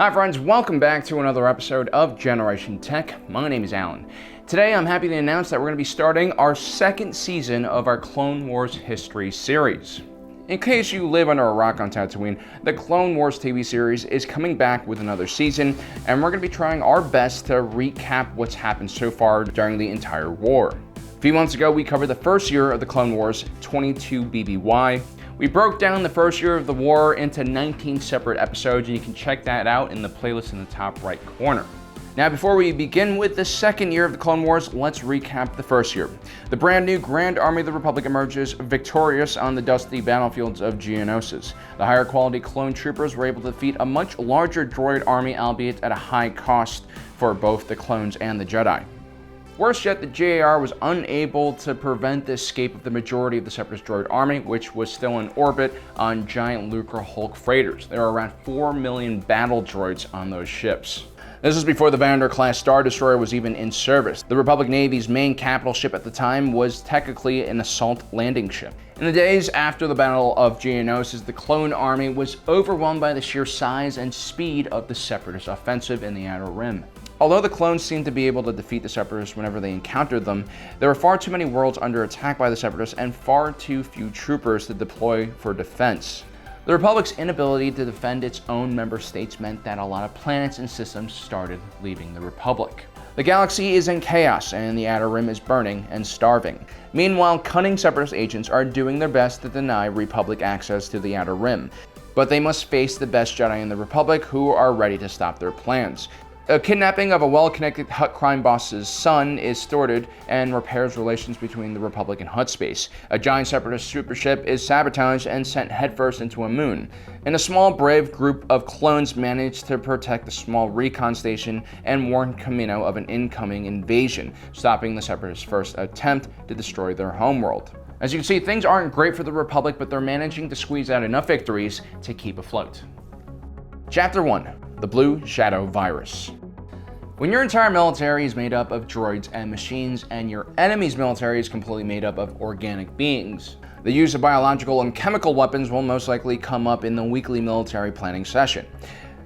Hi friends, welcome back to another episode of Generation Tech. My name is Alan. Today I'm happy to announce that we're going to be starting our second season of our Clone Wars history series. In case you live under a rock on Tatooine, the Clone Wars TV series is coming back with another season, and we're going to be trying our best to recap what's happened so far during the entire war. A few months ago, we covered the first year of the Clone Wars, 22 BBY. We broke down the first year of the war into 19 separate episodes, and you can check that out in the playlist in the top right corner. Now, before we begin with the second year of the Clone Wars, let's recap the first year. The brand new Grand Army of the Republic emerges victorious on the dusty battlefields of Geonosis. The higher quality clone troopers were able to defeat a much larger droid army, albeit at a high cost for both the clones and the Jedi. Worse yet, the GAR was unable to prevent the escape of the majority of the Separatist droid army, which was still in orbit on giant Lucre Hulk freighters. There are around 4 million battle droids on those ships. This is before the Vanderclass Star Destroyer was even in service. The Republic Navy's main capital ship at the time was technically an assault landing ship. In the days after the Battle of Geonosis, the clone army was overwhelmed by the sheer size and speed of the Separatist offensive in the Outer Rim. Although the clones seemed to be able to defeat the Separatists whenever they encountered them, there were far too many worlds under attack by the Separatists and far too few troopers to deploy for defense. The Republic's inability to defend its own member states meant that a lot of planets and systems started leaving the Republic. The galaxy is in chaos and the Outer Rim is burning and starving. Meanwhile, cunning Separatist agents are doing their best to deny Republic access to the Outer Rim, but they must face the best Jedi in the Republic who are ready to stop their plans. A kidnapping of a well-connected Hutt crime boss's son is thwarted and repairs relations between the Republic and Hutt space. A giant Separatist supership is sabotaged and sent headfirst into a moon. And a small, brave group of clones manage to protect the small recon station and warn Kamino of an incoming invasion, stopping the Separatists' first attempt to destroy their homeworld. As you can see, things aren't great for the Republic, but they're managing to squeeze out enough victories to keep afloat. Chapter 1. The Blue Shadow Virus. When your entire military is made up of droids and machines, and your enemy's military is completely made up of organic beings, the use of biological and chemical weapons will most likely come up in the weekly military planning session,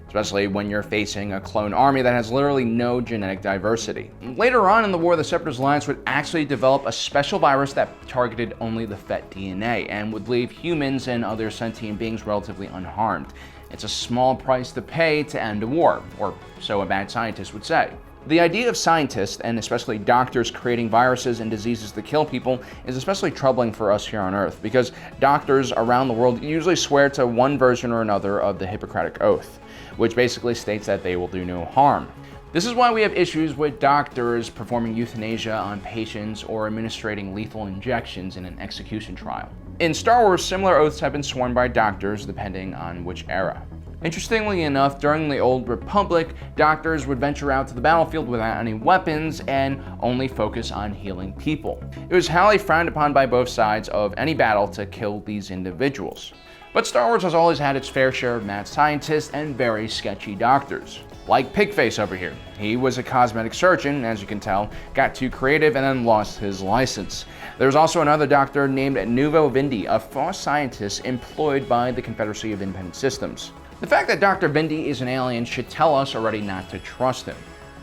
especially when you're facing a clone army that has literally no genetic diversity. Later on in the war, the Separatist Alliance would actually develop a special virus that targeted only the Fett DNA and would leave humans and other sentient beings relatively unharmed. It's a small price to pay to end a war, or so a bad scientist would say. The idea of scientists, and especially doctors, creating viruses and diseases to kill people is especially troubling for us here on Earth, because doctors around the world usually swear to one version or another of the Hippocratic Oath, which basically states that they will do no harm. This is why we have issues with doctors performing euthanasia on patients or administering lethal injections in an execution trial. In Star Wars, similar oaths have been sworn by doctors depending on which era. Interestingly enough, during the Old Republic, doctors would venture out to the battlefield without any weapons and only focus on healing people. It was highly frowned upon by both sides of any battle to kill these individuals. But Star Wars has always had its fair share of mad scientists and very sketchy doctors. Like Pigface over here. He was a cosmetic surgeon, as you can tell, got too creative and then lost his license. There's also another doctor named Nuvo Vindi, a false scientist employed by the Confederacy of Independent Systems. The fact that Dr. Vindi is an alien should tell us already not to trust him.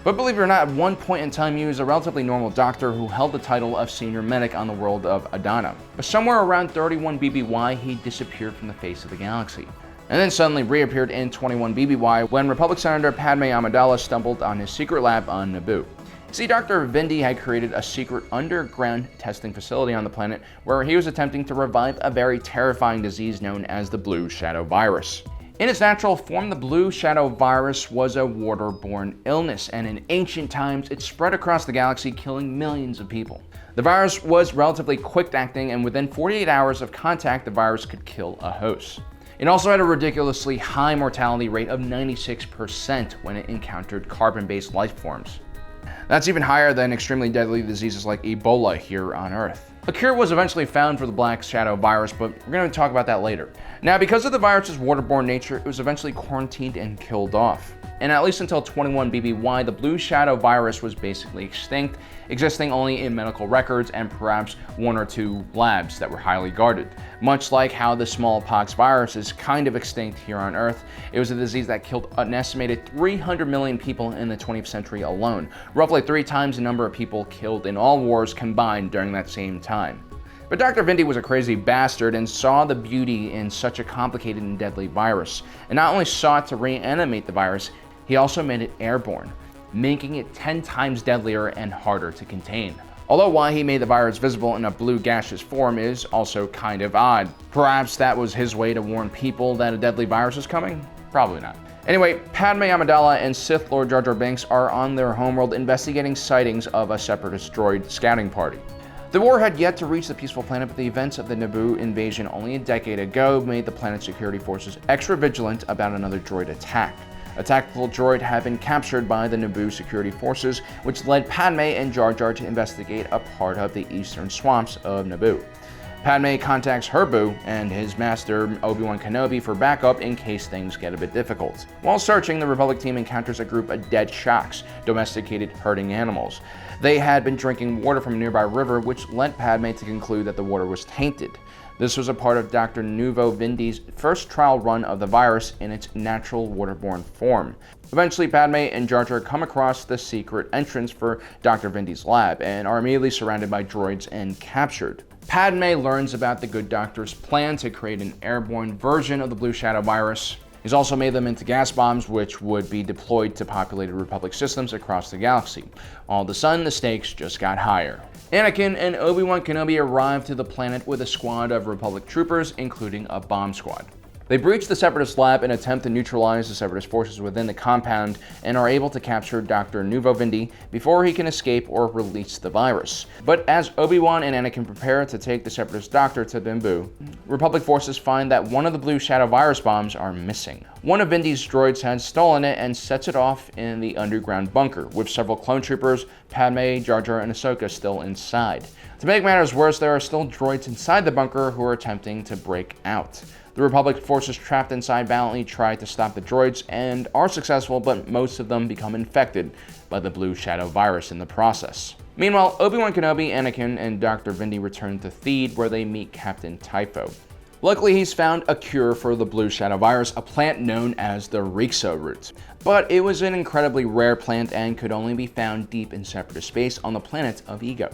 But believe it or not, at one point in time he was a relatively normal doctor who held the title of senior medic on the world of Adana. But somewhere around 31 BBY, he disappeared from the face of the galaxy, and then suddenly reappeared in 21 BBY when Republic Senator Padme Amidala stumbled on his secret lab on Naboo. See, Dr. Vindi had created a secret underground testing facility on the planet where he was attempting to revive a very terrifying disease known as the Blue Shadow Virus. In its natural form, the Blue Shadow Virus was a waterborne illness, and in ancient times it spread across the galaxy, killing millions of people. The virus was relatively quick-acting, and within 48 hours of contact, the virus could kill a host. It also had a ridiculously high mortality rate of 96% when it encountered carbon-based life forms. That's even higher than extremely deadly diseases like Ebola here on Earth. A cure was eventually found for the Black Shadow virus, but we're going to talk about that later. Now, because of the virus's waterborne nature, it was eventually quarantined and killed off. And at least until 21 BBY, the Blue Shadow virus was basically extinct, existing only in medical records and perhaps one or two labs that were highly guarded. Much like how the smallpox virus is kind of extinct here on Earth, it was a disease that killed an estimated 300 million people in the 20th century alone, roughly 3 times the number of people killed in all wars combined during that same time. But Dr. Vindy was a crazy bastard and saw the beauty in such a complicated and deadly virus, and not only sought to reanimate the virus, he also made it airborne, making it 10 times deadlier and harder to contain. Although why he made the virus visible in a blue gaseous form is also kind of odd. Perhaps that was his way to warn people that a deadly virus is coming? Probably not. Anyway, Padme Amidala and Sith Lord Jar Jar Binks are on their homeworld investigating sightings of a Separatist droid scouting party. The war had yet to reach the peaceful planet, but the events of the Naboo invasion only a decade ago made the planet's security forces extra vigilant about another droid attack. A tactical droid had been captured by the Naboo security forces, which led Padme and Jar Jar to investigate a part of the eastern swamps of Naboo. Padme contacts her boo and his master Obi-Wan Kenobi for backup in case things get a bit difficult. While searching, the Republic team encounters a group of dead shocks, domesticated herding animals. They had been drinking water from a nearby river, which led Padme to conclude that the water was tainted. This was a part of Dr. Nuvo Vindy's first trial run of the virus in its natural waterborne form. Eventually, Padme and Jar Jar come across the secret entrance for Dr. Vindy's lab and are immediately surrounded by droids and captured. Padme learns about the Good Doctor's plan to create an airborne version of the Blue Shadow virus. He's also made them into gas bombs, which would be deployed to populated Republic systems across the galaxy. All of a sudden, the stakes just got higher. Anakin and Obi-Wan Kenobi arrive to the planet with a squad of Republic troopers, including a bomb squad. They breach the Separatist lab and attempt to neutralize the Separatist forces within the compound and are able to capture Dr. Nuvo Vindy before he can escape or release the virus. But as Obi-Wan and Anakin prepare to take the Separatist doctor to Naboo, Republic forces find that one of the Blue Shadow virus bombs are missing. One of Vindy's droids had stolen it and sets it off in the underground bunker, with several clone troopers, Padme, Jar Jar, and Ahsoka still inside. To make matters worse, there are still droids inside the bunker who are attempting to break out. The Republic forces trapped inside valiantly try to stop the droids and are successful, but most of them become infected by the Blue Shadow virus in the process. Meanwhile, Obi-Wan Kenobi, Anakin, and Dr. Vindy return to Theed, where they meet Captain Typho. Luckily, he's found a cure for the Blue Shadow virus, a plant known as the Rixo root. But it was an incredibly rare plant and could only be found deep in Separatist space on the planet of Ego.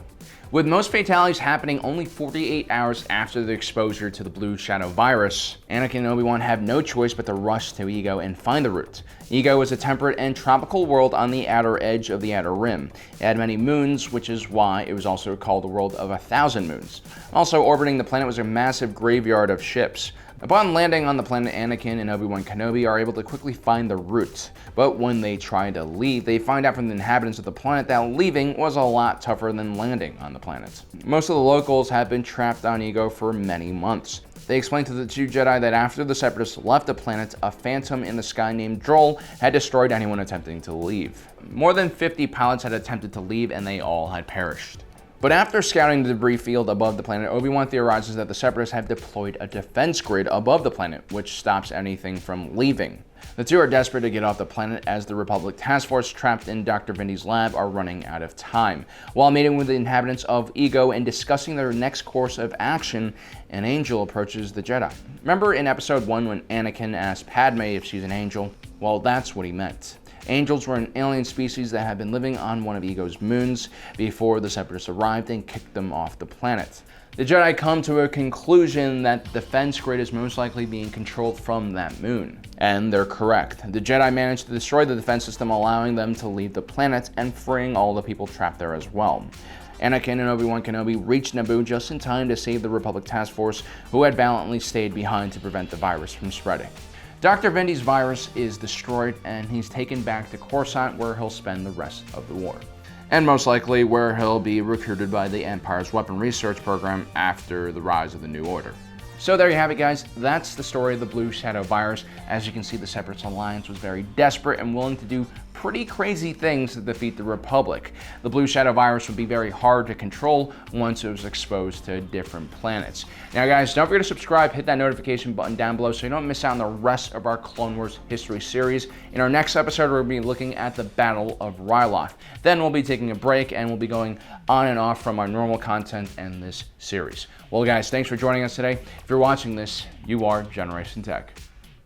With most fatalities happening only 48 hours after the exposure to the Blue Shadow virus, Anakin and Obi-Wan have no choice but to rush to Ego and find the root. Ego is a temperate and tropical world on the outer edge of the Outer Rim. It had many moons, which is why it was also called the world of 1,000 moons. Also orbiting the planet was a massive graveyard of ships. Upon landing on the planet, Anakin and Obi-Wan Kenobi are able to quickly find the root. But when they try to leave, they find out from the inhabitants of the planet that leaving was a lot tougher than landing on the planet. Most of the locals have been trapped on Ego for many months. They explained to the two Jedi that after the Separatists left the planet, a phantom in the sky named Droll had destroyed anyone attempting to leave. More than 50 pilots had attempted to leave and they all had perished. But after scouting the debris field above the planet, Obi-Wan theorizes that the Separatists have deployed a defense grid above the planet, which stops anything from leaving. The two are desperate to get off the planet as the Republic task force trapped in Dr. Vindy's lab are running out of time. While meeting with the inhabitants of Ego and discussing their next course of action, an angel approaches the Jedi. Remember in episode 1 when Anakin asked Padme if she's an angel? Well, that's what he meant. Angels were an alien species that had been living on one of Ego's moons before the Separatists arrived and kicked them off the planet. The Jedi come to a conclusion that the defense grid is most likely being controlled from that moon. And they're correct. The Jedi managed to destroy the defense system, allowing them to leave the planet and freeing all the people trapped there as well. Anakin and Obi-Wan Kenobi reached Naboo just in time to save the Republic task force, who had valiantly stayed behind to prevent the virus from spreading. Dr. Vindy's virus is destroyed and he's taken back to Coruscant, where he'll spend the rest of the war. And most likely where he'll be recruited by the Empire's weapon research program after the rise of the New Order. So there you have it, guys. That's the story of the Blue Shadow virus. As you can see, the Separatist Alliance was very desperate and willing to do pretty crazy things to defeat the Republic. The blue shadow virus would be very hard to control once it was exposed to different planets. Now guys, don't forget to subscribe, hit that notification button down below so you don't miss out on the rest of our Clone Wars history series. In our next episode, we're going to be looking at the Battle of Ryloth. Then we'll be taking a break and we'll be going on and off from our normal content and this series. Well guys, thanks for joining us today. If you're watching this, you are Generation Tech.